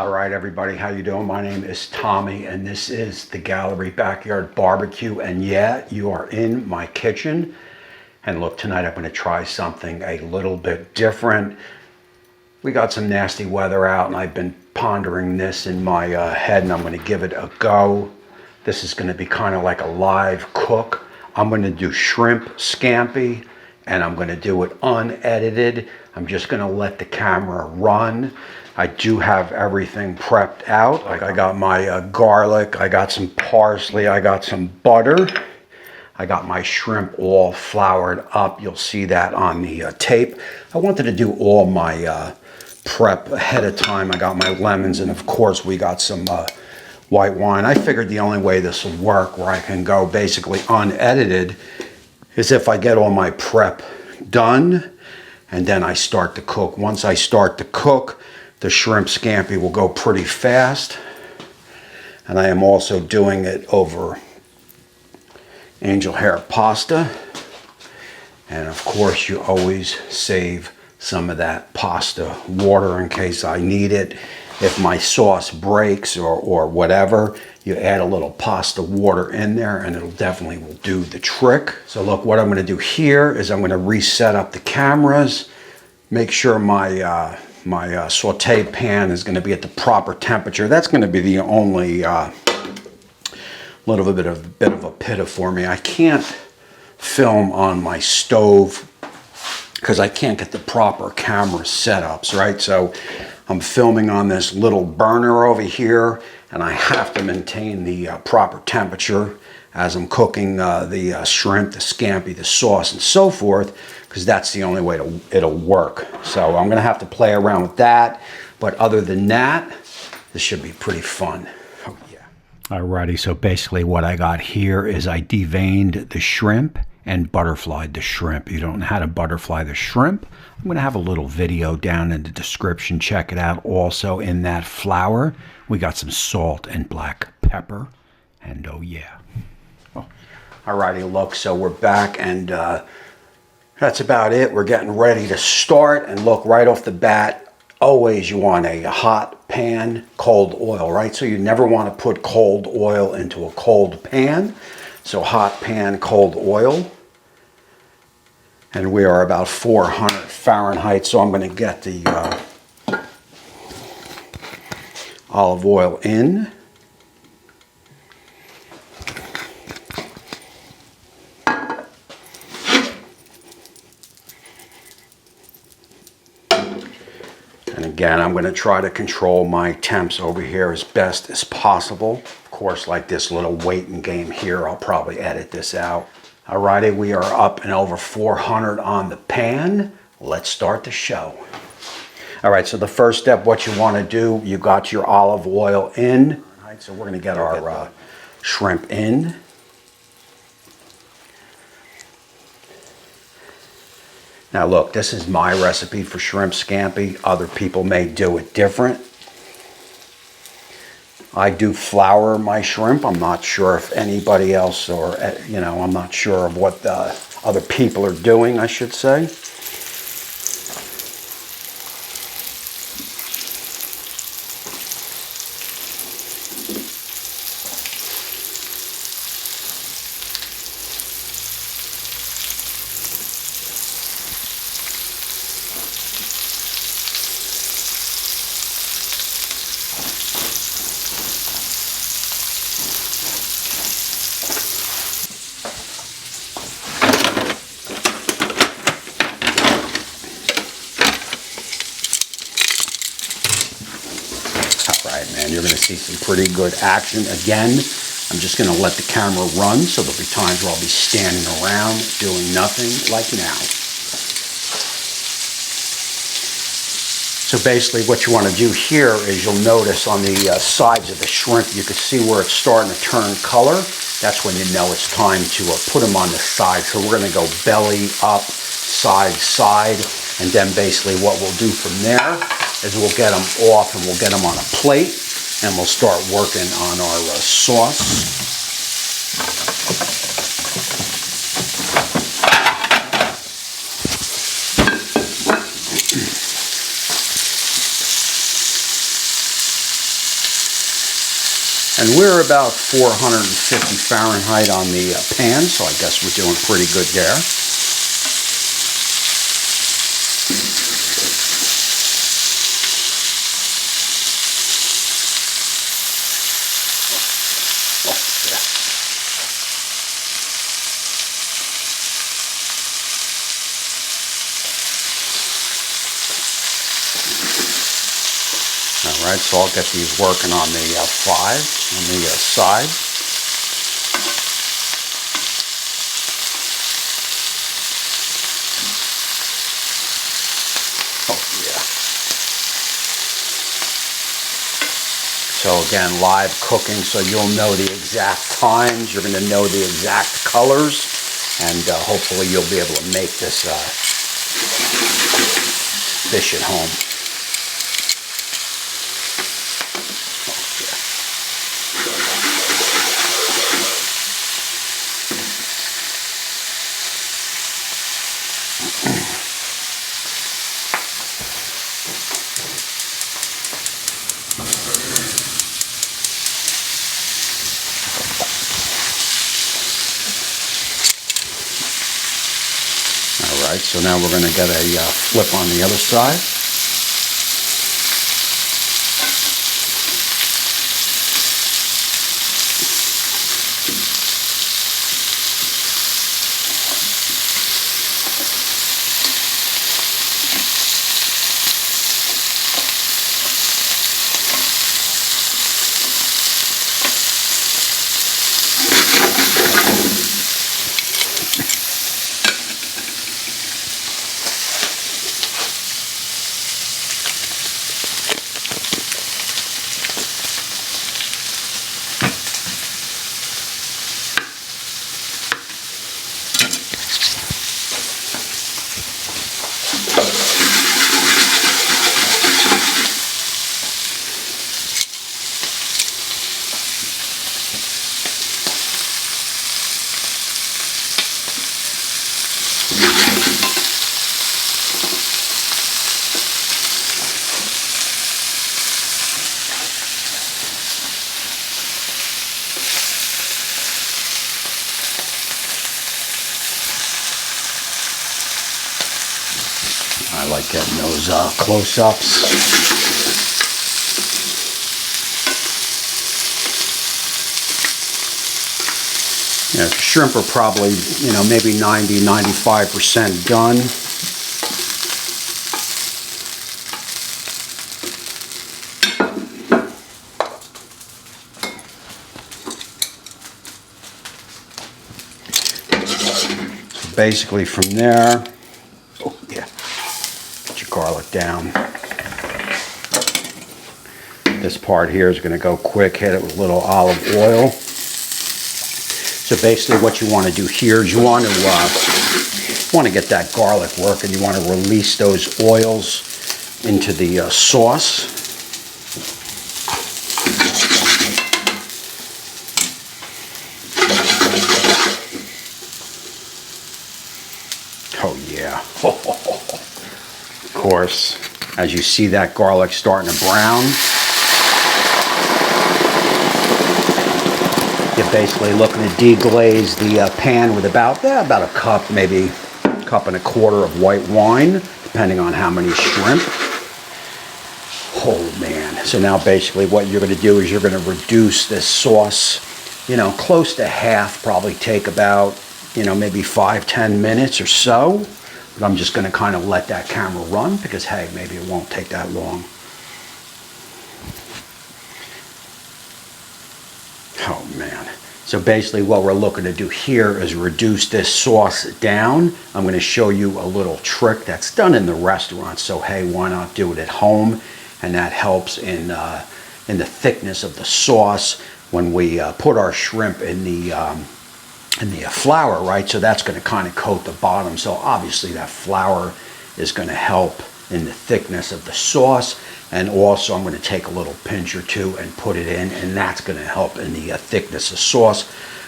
All right, everybody, how you doing? My name is Tommy, and this is the Gallery Backyard Barbecue. And yeah, you are in my kitchen. And look, tonight I'm going to try something a little bit different. We got some nasty weather out, and I've been pondering this in my head, and I'm going to give it a go. This is going to be kind of like a live cook. I'm going to do shrimp scampi, and I'm going to do it unedited. I'm just going to let the camera run. I do have everything prepped out. Like I got my garlic, I got some parsley, I got some butter. I got my shrimp all floured up. You'll see that on the tape. I wanted to do all my prep ahead of time. I got my lemons, and of course we got some white wine. I figured the only way this will work, where I can go basically unedited, is if I get all my prep done and then I start to cook. Once I start to cook, the shrimp scampi will go pretty fast. And I am also doing it over angel hair pasta. And of course, you always save some of that pasta water in case I need it. If my sauce breaks or whatever, you add a little pasta water in there and it'll definitely will do the trick. So look, what I'm going to do here is I'm going to reset up the cameras, make sure my my saute pan is going to be at the proper temperature. That's going to be the only little bit of a pitta for me. I can't film on my stove because I can't get the proper camera setups, right? So I'm filming on this little burner over here, and I have to maintain the proper temperature as I'm cooking the shrimp, the scampi, the sauce, and so forth, because that's the only way it'll work. So I'm gonna have to play around with that, but other than that, this should be pretty fun. Oh yeah. Alrighty, so basically what I got here is I deveined the shrimp and butterflied the shrimp. You don't know how to butterfly the shrimp? I'm gonna have a little video down in the description. Check it out. Also in that flour, we got some salt and black pepper, and oh yeah. Oh. Alrighty, look, so we're back, and that's about it. We're getting ready to start, and look, right off the bat, always you want a hot pan, cold oil, right? So you never want to put cold oil into a cold pan. So hot pan, cold oil. And we are about 400 Fahrenheit, so I'm going to get the olive oil in. And again, I'm going to try to control my temps over here as best as possible. Of course, like this little waiting game here, I'll probably edit this out. Alrighty, we are up and over 400 on the pan. Let's start the show. Alright, so the first step, what you want to do, you got your olive oil in. Alright, so we're going to get our shrimp in. Now look, this is my recipe for shrimp scampi. Other people may do it different. I do flour my shrimp. I'm not sure if anybody else, or, you know, I'm not sure of what the other people are doing, I should say. Man, you're going to see some pretty good action. Again, I'm just going to let the camera run, so there'll be times where I'll be standing around doing nothing, like now. So basically what you want to do here is, you'll notice on the sides of the shrimp, you can see where it's starting to turn color. That's when you know it's time to put them on the side. So we're going to go belly up, side, side, and then basically what we'll do from there is we'll get them off and we'll get them on a plate, and we'll start working on our sauce. And we're about 450 Fahrenheit on the pan, so I guess we're doing pretty good there. All right, so I'll get these working on the 5 on the side. Oh yeah. So again, live cooking, so you'll know the exact times. You're going to know the exact colors, and hopefully you'll be able to make this dish at home. Alright, so now we're going to get a flip on the other side. I like getting those close-ups. Yeah, shrimp are probably, maybe 90–95% done. So basically from there, oh yeah, get your garlic down. This part here is going to go quick, hit it with a little olive oil. So basically what you want to do here is you want to get that garlic working. You want to release those oils into the sauce. Oh yeah. Of course, as you see that garlic starting to brown, you're basically looking to deglaze the pan with about a cup, maybe a cup and a quarter of white wine, depending on how many shrimp. Oh man. So now basically what you're going to do is you're going to reduce this sauce, close to half, probably take about, maybe 5–10 minutes or so. But I'm just going to kind of let that camera run because, hey, maybe it won't take that long. Oh man. So basically what we're looking to do here is reduce this sauce down. I'm going to show you a little trick that's done in the restaurant. So hey, why not do it at home? And that helps in the thickness of the sauce when we put our shrimp in the flour, right? So that's going to kind of coat the bottom. So obviously that flour is going to help in the thickness of the sauce. And also I'm going to take a little pinch or two and put it in, and that's going to help in the thickness of sauce,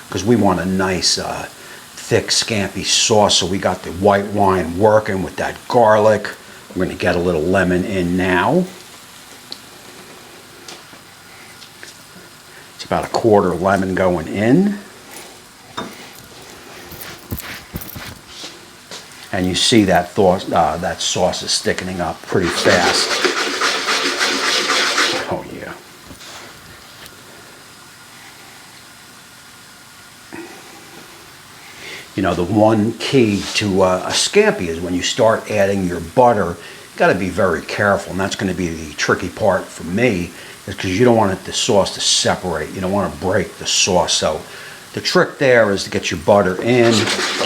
because we want a nice thick scampi sauce. So we got the white wine working with that garlic. We're going to get a little lemon in now. It's about a quarter lemon going in. And you see that sauce is thickening up pretty fast. Oh yeah. You know, the one key to a scampi is when you start adding your butter, you got to be very careful, and that's going to be the tricky part for me, is because you don't want the sauce to separate. You don't want to break the sauce. So the trick there is to get your butter in,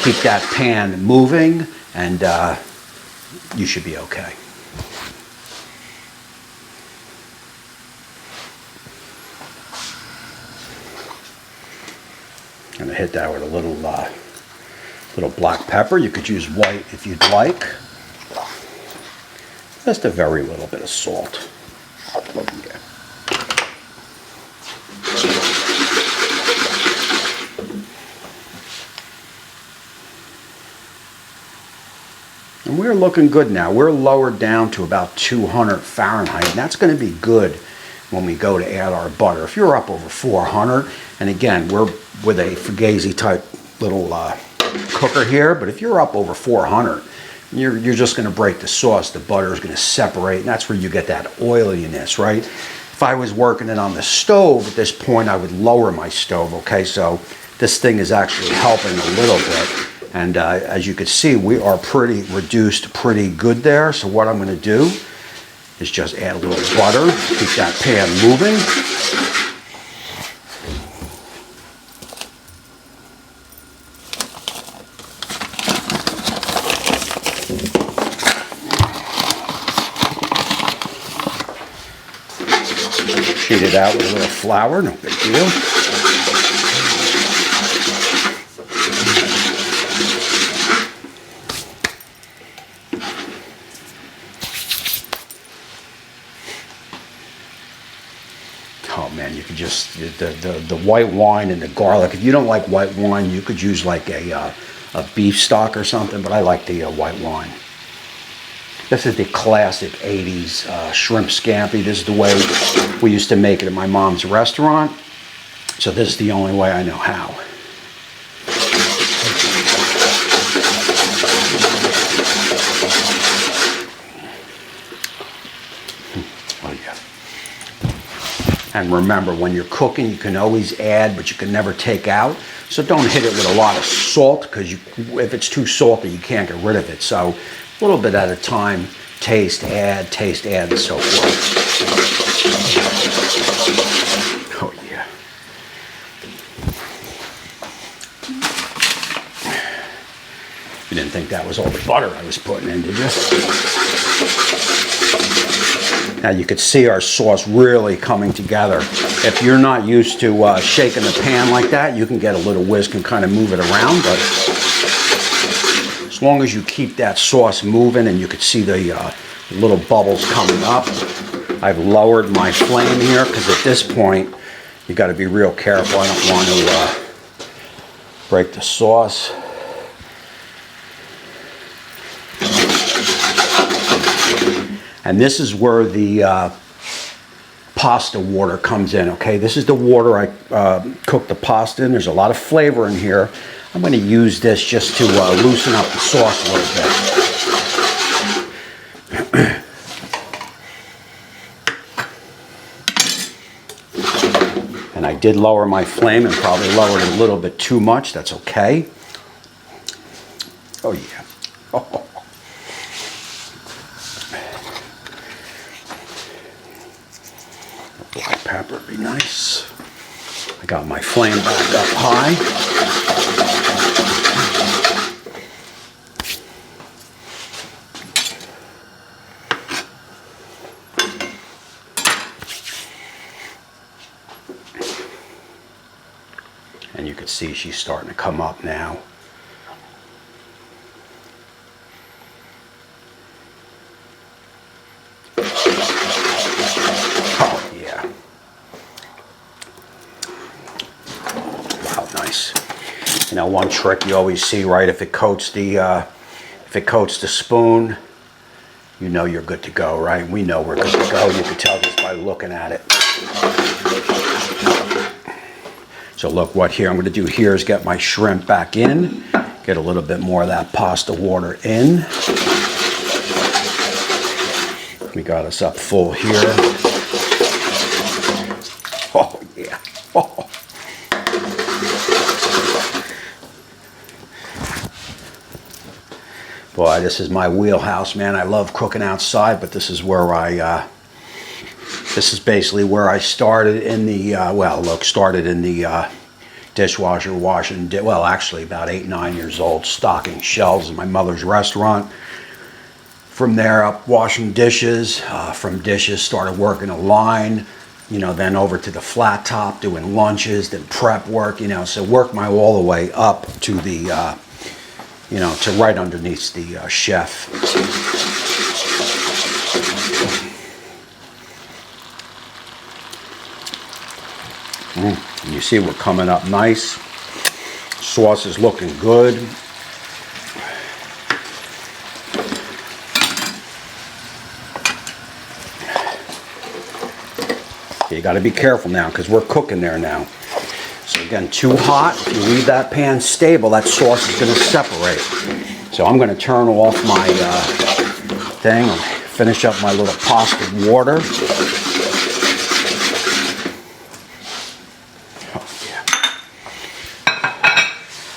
keep that pan moving, and you should be okay. I'm going to hit that with a little black pepper. You could use white if you'd like. Just a very little bit of salt. Yeah. And we're looking good now. We're lowered down to about 200 Fahrenheit, and that's going to be good when we go to add our butter. If you're up over 400, and again, we're with a Fugazi type little cooker here, but if you're up over 400, you're just going to break the sauce. The butter is going to separate, and that's where you get that oiliness, right? If I was working it on the stove at this point, I would lower my stove, okay? So this thing is actually helping a little bit. And as you can see, we are pretty reduced, pretty good there. So what I'm going to do is just add a little butter, keep that pan moving. Sheet it out with a little flour, no big deal. Oh man, you could just, the white wine and the garlic. If you don't like white wine, you could use like a beef stock or something, but I like the white wine. This is the classic 80s shrimp scampi. This is the way we used to make it at my mom's restaurant. So this is the only way I know how. Oh yeah. And remember, when you're cooking, you can always add, but you can never take out. So don't hit it with a lot of salt, because if it's too salty, you can't get rid of it. So a little bit at a time, taste, add, and so forth. Oh yeah. You didn't think that was all the butter I was putting in, did you? Now you could see our sauce really coming together. If you're not used to shaking the pan like that, you can get a little whisk and kind of move it around, but as long as you keep that sauce moving, and you could see the little bubbles coming up. I've lowered my flame here, because at this point, you got to be real careful. I don't want to break the sauce. And this is where the pasta water comes in, okay? This is the water I cooked the pasta in. There's a lot of flavor in here. I'm going to use this just to loosen up the sauce a little bit. And I did lower my flame, and probably lowered it a little bit too much. That's okay. Oh yeah. Oh. Black pepper would be nice. I got my flame back up high. And you can see she's starting to come up now. Oh yeah. Wow, nice. You know, one trick you always see, right? If it coats the spoon, you know you're good to go, right? We know we're good to go. You can tell just by looking at it. So look, what here I'm going to do here is get my shrimp back in, get a little bit more of that pasta water in. We got us up full here. Oh yeah. Oh. Boy, this is my wheelhouse, man. I love cooking outside, but this is where this is basically where I started in the, started in the dishwasher washing, well, actually about 8, 9 years old, stocking shelves in my mother's restaurant. From there, up washing dishes. From dishes, started working a line, then over to the flat top, doing lunches, then prep work, so worked my all the way up to the, to right underneath the chef. And you see we're coming up nice. Sauce is looking good. You got to be careful now because we're cooking there now. So again, too hot. If you leave that pan stable, that sauce is going to separate. So I'm going to turn off my thing and finish up my little pasta water.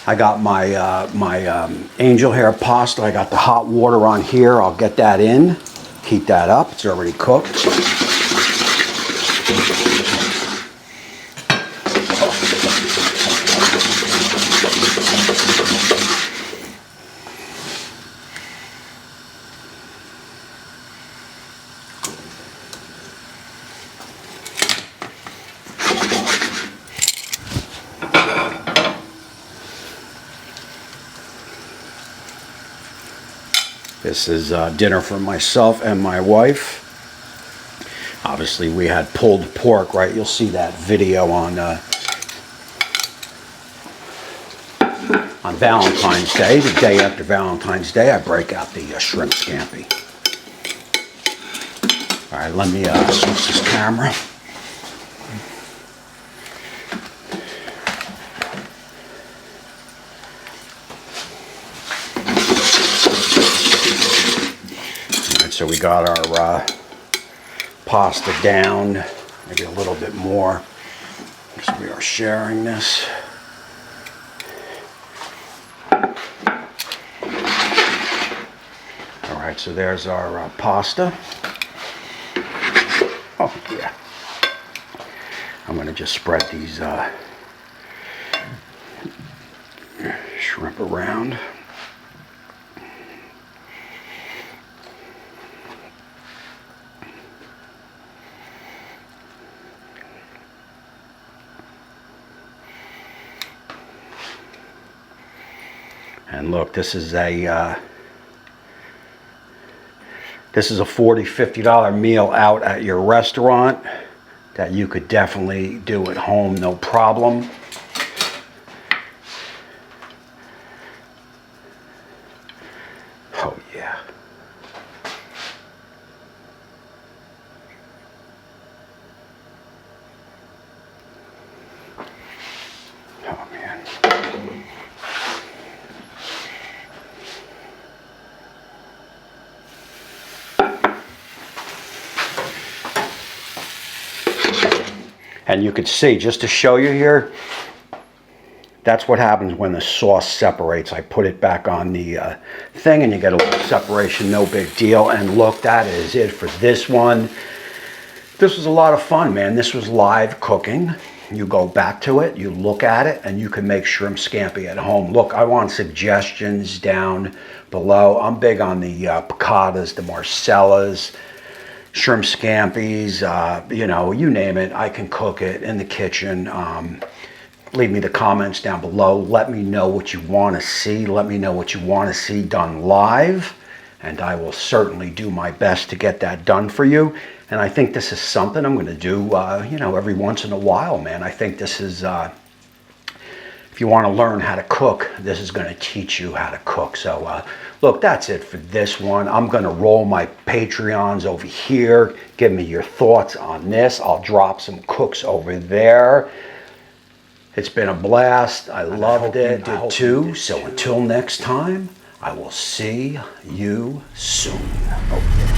I got my angel hair pasta. I got the hot water on here. I'll get that in, heat that up. It's already cooked. This is dinner for myself and my wife. Obviously, we had pulled pork, right? You'll see that video on Valentine's Day. The day after Valentine's Day, I break out the shrimp scampi. All right, let me switch this camera. So we got our pasta down, maybe a little bit more, because we are sharing this. All right, so there's our pasta. Oh yeah. I'm going to just spread these shrimp around. And look, this is a $40, $50 meal out at your restaurant that you could definitely do at home, no problem. Oh yeah. Oh man. And you could see, just to show you here, that's what happens when the sauce separates. I put it back on the thing and you get a little separation, no big deal. And look, that is it for this one. This was a lot of fun, man. This was live cooking. You go back to it, you look at it, and you can make shrimp scampi at home. Look, I want suggestions down below. I'm big on the piccatas, the marcellas, shrimp scampis, you name it. I can cook it in the kitchen. Leave me the comments down below. Let me know what you want to see. Let me know what you want to see done live. And I will certainly do my best to get that done for you. And I think this is something I'm going to do, every once in a while, man. I think this is, if you want to learn how to cook, this is going to teach you how to cook. So, look, that's it for this one. I'm going to roll my Patreons over here. Give me your thoughts on this. I'll drop some cooks over there. It's been a blast. I loved it. You did too. So until next time, I will see you soon. Okay.